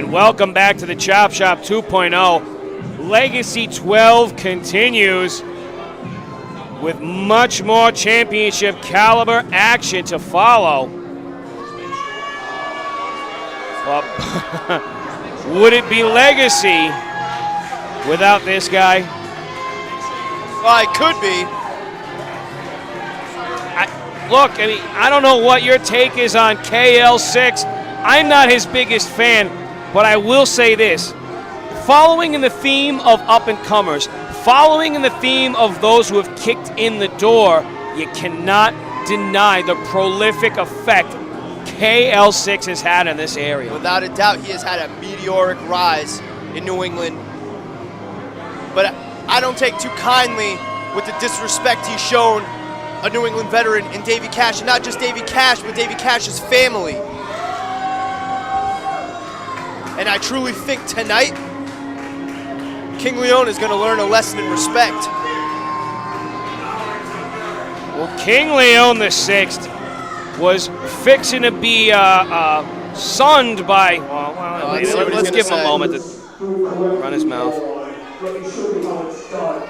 And welcome back to the Chop Shop 2.0. Legacy 12 continues with much more championship caliber action to follow. Well, would it be Legacy without this guy? Well, it could be. Look, I mean, I don't know what your take is on KL6. I'm not his biggest fan, but I will say this. Following in the theme of up-and-comers, following in the theme of those who have kicked in the door, you cannot deny the prolific effect KL6 has had in this area. Without a doubt, he has had a meteoric rise in New England. But I don't take too kindly with the disrespect he's shown a New England veteran in Davey Cash, and not just Davey Cash, but Davey Cash's family. And I truly think tonight, King Leon is going to learn a lesson in respect. Well, King Leon VI was fixing to be sunned by, let's give him a moment to run his mouth. Let me show you how it's done.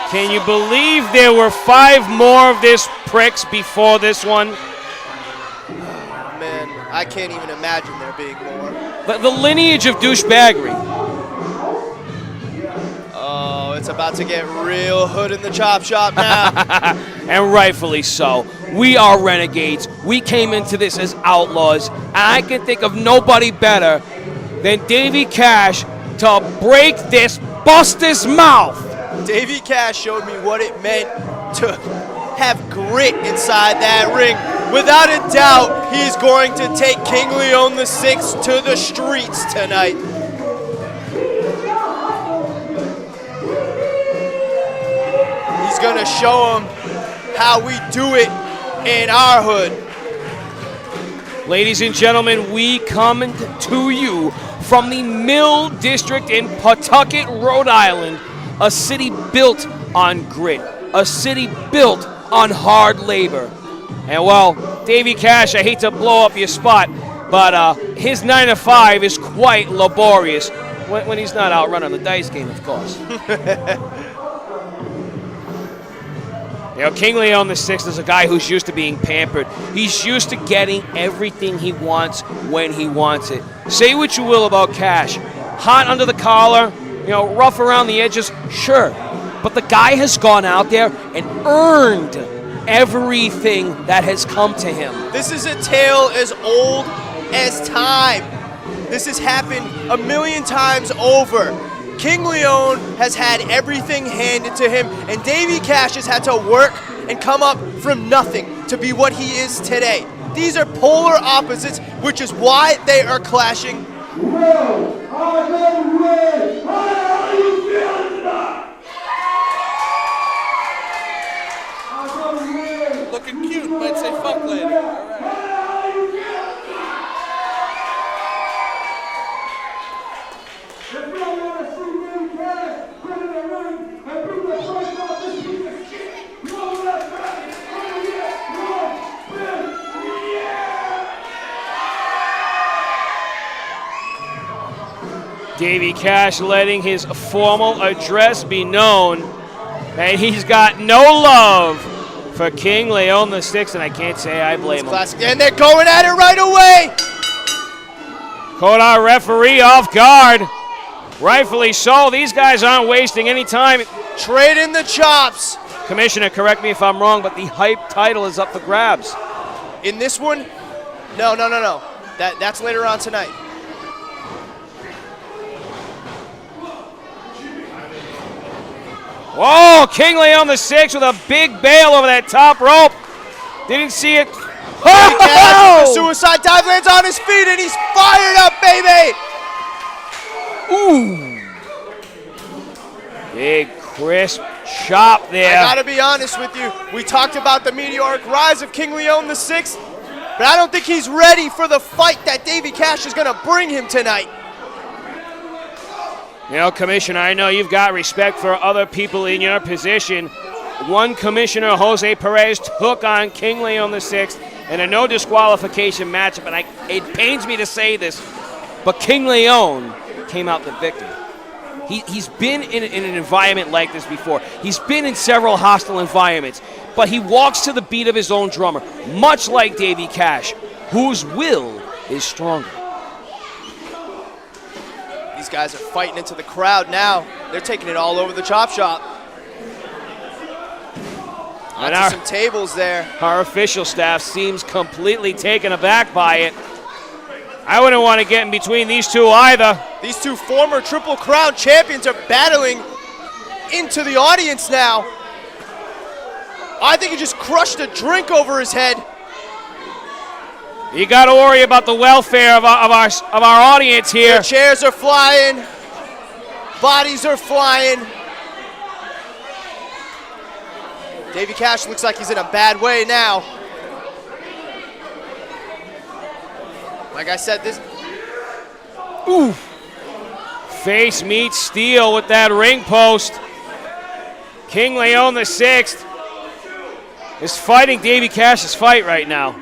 Can you believe there were 5 more of this pricks before this one? Oh, man, I can't even imagine there being more. The lineage of douchebaggery. Oh, it's about to get real hood in the chop shop now. And rightfully so. We are renegades. We came into this as outlaws, and I can think of nobody better than Davey Cash to break this buster's mouth. Davey Cash showed me what it meant to have grit inside that ring. Without a doubt, he's going to take King Leon VI to the streets tonight. He's going to show him how we do it in our hood. Ladies and gentlemen, we come to you from the Mill District in Pawtucket, Rhode Island. A city built on grit, a city built on hard labor. And well, Davey Cash, I hate to blow up your spot, but his 9 to 5 is quite laborious when he's not out running the dice game, of course. You know, King Leon VI is a guy who's used to being pampered. He's used to getting everything he wants when he wants it. Say what you will about Cash. Hot under the collar, you know, rough around the edges, sure. But the guy has gone out there and earned everything that has come to him. This is a tale as old as time. This has happened a million times over. King Leon has had everything handed to him, and Davey Cash has had to work and come up from nothing to be what he is today. These are polar opposites, which is why they are clashing. How are you feeling tonight? Looking cute, might say fuck later. All right. Davey Cash letting his formal address be known, and he's got no love for King Leon VI, and I can't say I blame him. Classic. And they're going at it right away. Caught our referee off guard. Rightfully so. These guys aren't wasting any time. Trading the chops. Commissioner, correct me if I'm wrong, but the hype title is up for grabs. In this one, no. That's later on tonight. Whoa, King Leon the Sixth with a big bail over that top rope. Didn't see it. The suicide dive lands on his feet, and he's fired up, baby! Ooh. Big, crisp chop there. I gotta be honest with you. We talked about the meteoric rise of King Leon VI, but I don't think he's ready for the fight that Davey Cash is gonna bring him tonight. You know, Commissioner, I know you've got respect for other people in your position. One Commissioner, Jose Perez, took on King Leon VI in a no disqualification matchup, and it pains me to say this, but King Leon came out the victor. He's been in an environment like this before. He's been in several hostile environments, but he walks to the beat of his own drummer, much like Davey Cash, whose will is stronger. These guys are fighting into the crowd now. They're taking it all over the chop shop. And Onto some tables there. Our official staff seems completely taken aback by it. I wouldn't want to get in between these two either. These two former Triple Crown champions are battling into the audience now. I think he just crushed a drink over his head. You got to worry about the welfare of our audience here. Their chairs are flying. Bodies are flying. Davey Cash looks like he's in a bad way now. Like I said, this... Ooh. Face meets steel with that ring post. King Leon VI is fighting Davey Cash's fight right now.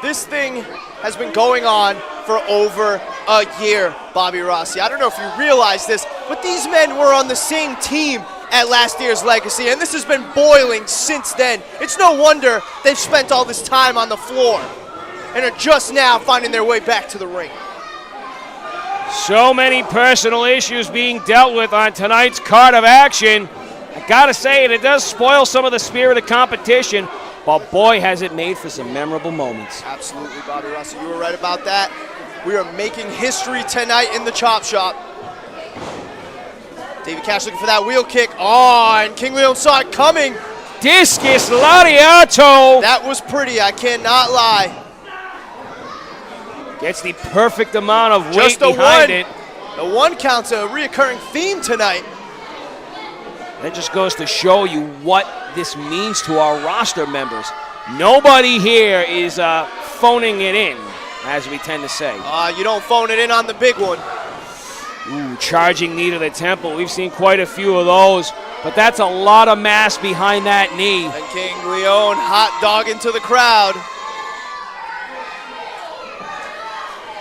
This thing has been going on for over a year, Bobby Rossi. I don't know if you realize this, but these men were on the same team at last year's Legacy, and this has been boiling since then. It's no wonder they've spent all this time on the floor and are just now finding their way back to the ring. So many personal issues being dealt with on tonight's card of action. I gotta say it does spoil some of the spirit of competition, but boy, has it made for some memorable moments. Absolutely, Bobby Rossi, you were right about that. We are making history tonight in the chop shop. Davey Cash looking for that wheel kick. Oh, and King Leon saw it coming. Discus Lariato. That was pretty, I cannot lie. Gets the perfect amount of weight Just a behind one. it. The one count's a reoccurring theme tonight. That just goes to show you what this means to our roster members. Nobody here is phoning it in, as we tend to say. You don't phone it in on the big one. Ooh, charging knee to the temple. We've seen quite a few of those, but that's a lot of mass behind that knee. And King Leon hot dog into the crowd.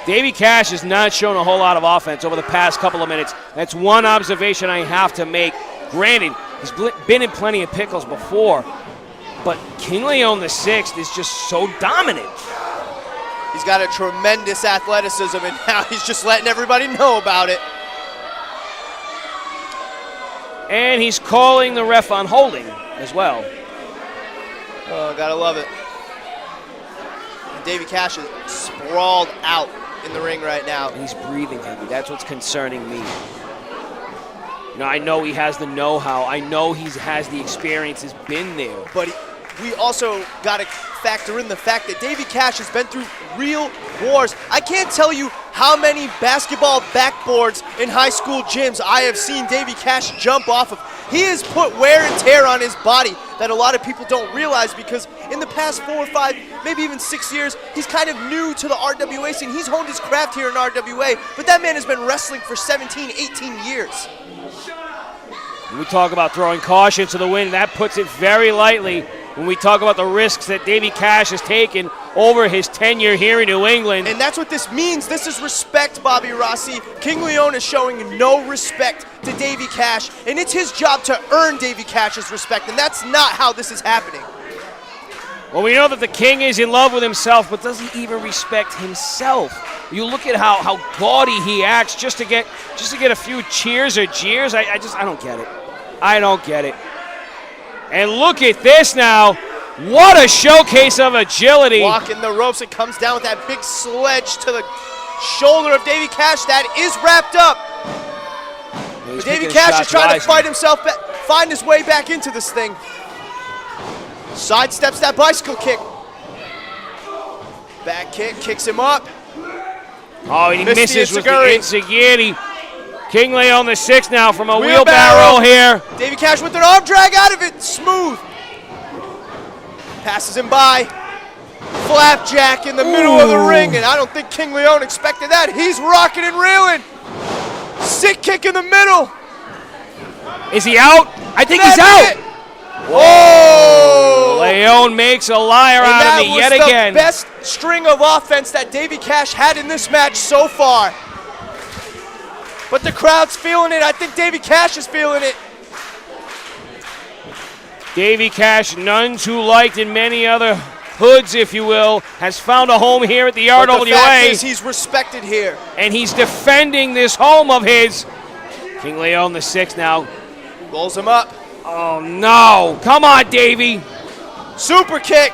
Davey Cash has not shown a whole lot of offense over the past couple of minutes. That's one observation I have to make. Granted, he's been in plenty of pickles before, but King Leon VI is just so dominant. He's got a tremendous athleticism, and now he's just letting everybody know about it. And he's calling the ref on holding as well. Oh, gotta love it. And Davey Cash is sprawled out in the ring right now. And he's breathing heavy. That's what's concerning me. You know, I know he has the know-how. I know he has the experience, has been there. But we also got to factor in the fact that Davey Cash has been through real wars. I can't tell you how many basketball backboards in high school gyms I have seen Davey Cash jump off of. He has put wear and tear on his body that a lot of people don't realize, because in the past 4 or 5, maybe even 6 years, he's kind of new to the RWA scene. He's honed his craft here in RWA, but that man has been wrestling for 17, 18 years. When we talk about throwing caution to the wind, that puts it very lightly when we talk about the risks that Davey Cash has taken over his tenure here in New England. And that's what this means. This is respect, Bobby Rossi. King Leon is showing no respect to Davey Cash, and it's his job to earn Davey Cash's respect, and that's not how this is happening. Well, we know that the King is in love with himself, but does he even respect himself? You look at how gaudy he acts just to get a few cheers or jeers. I don't get it. I don't get it. And look at this now. What a showcase of agility. Walking the ropes, it comes down with that big sledge to the shoulder of Davey Cash. That is wrapped up. But Davey Cash is trying to fight himself back, find his way back into this thing. Sidesteps that bicycle kick. Back kick, kicks him up. Oh, he Missed misses the with the enziguri. enziguri. King Leon the 6th now from a wheelbarrow here. Davey Cash with an arm drag out of it, smooth. Passes him by. Flapjack in the middle of the ring, and I don't think King Leon expected that. He's rocking and reeling. Sick kick in the middle. Is he out? I think he's out. Whoa! Leon makes a liar out of me yet again. That was the best string of offense that Davey Cash had in this match so far. But the crowd's feeling it. I think Davey Cash is feeling it. Davey Cash, none too liked in many other hoods, if you will, has found a home here at the RWA. But the fact is, he's respected here. And he's defending this home of his. King Leon the 6th now. Rolls him up. Oh no, come on Davey. Super kick.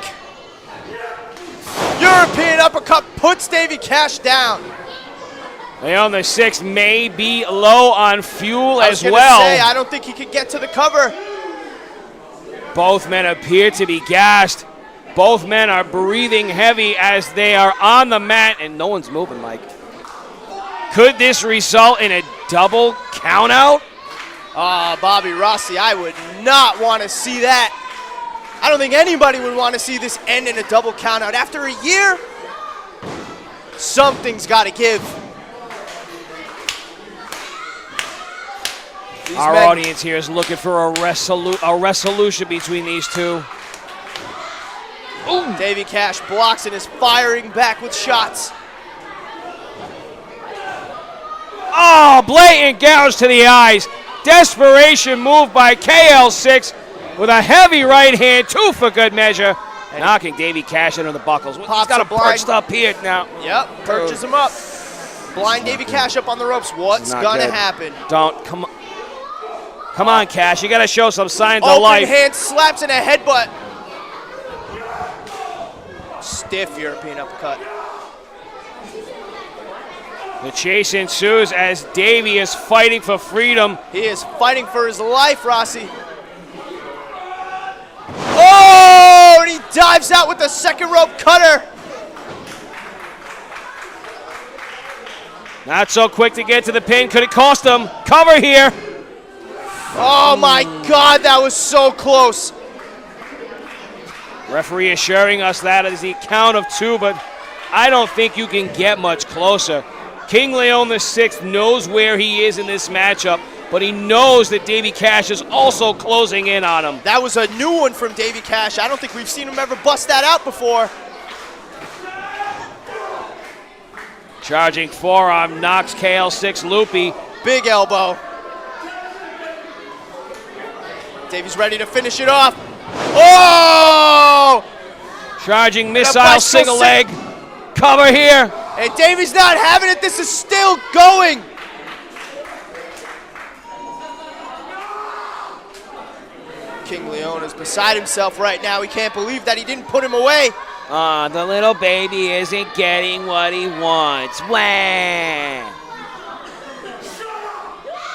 European uppercut puts Davey Cash down. Leon the 6th may be low on fuel as well. I don't think he could get to the cover. Both men appear to be gassed. Both men are breathing heavy as they are on the mat, and no one's moving, Mike. Could this result in a double countout? Bobby Rossi, I would not want to see that. I don't think anybody would want to see this end in a double countout. After a year, something's got to give. Our audience here is looking for a resolution between these two. Ooh. Davey Cash blocks and is firing back with shots. Oh, blatant gouge to the eyes. Desperation move by KL6 with a heavy right hand, 2 for good measure. Knocking Davey Cash into the buckles. He's got him perched up here now. Yep, perches him up. Blind Davey Cash up on the ropes. What's gonna happen? Come on. Come on, Cash. You got to show some signs of life. Open hand slaps and a headbutt. Stiff European uppercut. The chase ensues as Davey is fighting for freedom. He is fighting for his life, Rossi. Oh, and he dives out with the second rope cutter. Not so quick to get to the pin. Could it cost him? Cover here. Oh my God, that was so close. Referee assuring us that is the count of 2, but I don't think you can get much closer. King Leon the 6th knows where he is in this matchup, but he knows that Davey Cash is also closing in on him. That was a new one from Davey Cash. I don't think we've seen him ever bust that out before. Charging forearm knocks KL6 loopy. Big elbow. Davey's ready to finish it off. Oh! Charging missile single leg. Cover here. And Davey's not having it. This is still going. King Leon is beside himself right now. He can't believe that he didn't put him away. The little baby isn't getting what he wants. Wham!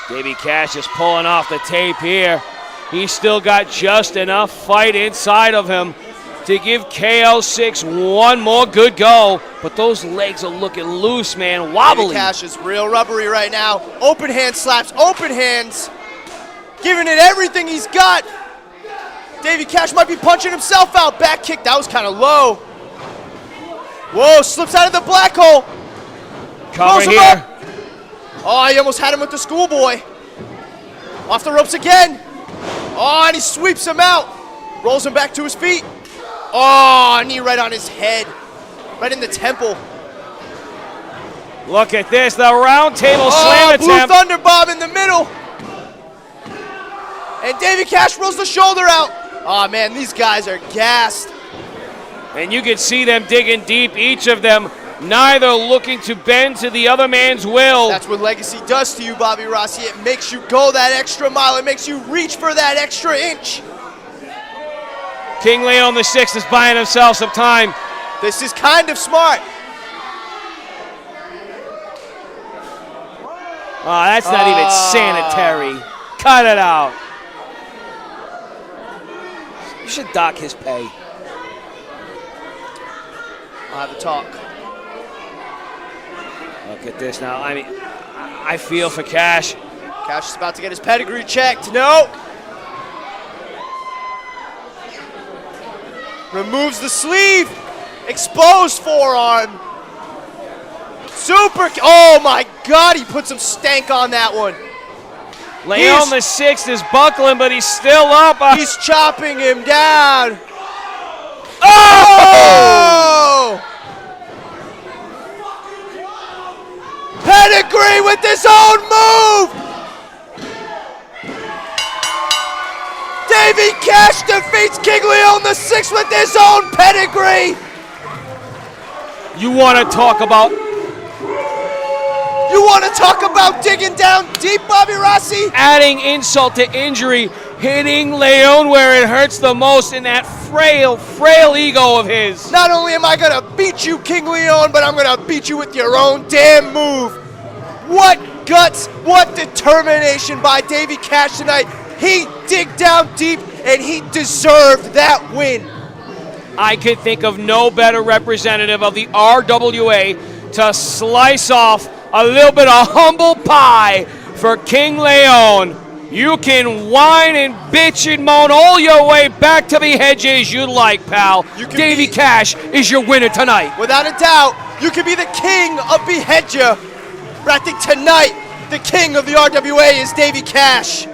Davey Cash is pulling off the tape here. He's still got just enough fight inside of him to give KL6 one more good go. But those legs are looking loose, man, wobbly. Davey Cash is real rubbery right now. Open hand slaps, open hands. Giving it everything he's got. Davey Cash might be punching himself out. Back kick, that was kind of low. Whoa, slips out of the black hole. Cover here. Oh, he almost had him with the schoolboy. Off the ropes again. Oh, and he sweeps him out. Rolls him back to his feet. Oh, knee right on his head. Right in the temple. Look at this, the round table slam Blue attempt. Thunder Bomb in the middle. And Davey Cash rolls the shoulder out. Oh man, these guys are gassed. And you can see them digging deep, each of them neither looking to bend to the other man's will. That's what Legacy does to you, Bobby Rossi. It makes you go that extra mile. It makes you reach for that extra inch. King Leon VI is buying himself some time. This is kind of smart. Oh, that's not even sanitary. Cut it out. You should dock his pay. I'll have a talk. Look at this now. I mean, I feel for Cash. Cash is about to get his pedigree checked. No. Removes the sleeve. Exposed forearm. Super. Oh my God, he put some stank on that one. Leon VI is buckling, but he's still up. He's chopping him down. Oh! Pedigree with his own move. Davey Cash defeats King Leon VI with his own pedigree. You want to talk about digging down deep, Bobby Rossi? adding insult to injury, hitting Leon where it hurts the most in that frail ego of his. Not only am I gonna beat you, King Leon, but I'm gonna beat you with your own damn move. What guts, what determination by Davey Cash tonight. He digged down deep and he deserved that win. I could think of no better representative of the RWA to slice off a little bit of humble pie for King Leon. You can whine and bitch and moan all your way back to the hedges you like, pal. Davey Cash is your winner tonight. Without a doubt, you can be the king of Beheadja. But I think tonight, the king of the RWA is Davey Cash.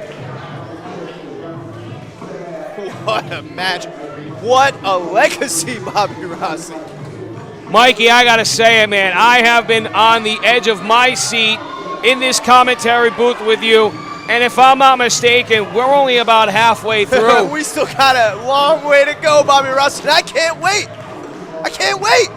What a match. What a legacy, Bobby Rossi. Mikey, I gotta say it, man. I have been on the edge of my seat in this commentary booth with you. And if I'm not mistaken, we're only about halfway through. We still got a long way to go, Bobby Rossi. And I can't wait. I can't wait.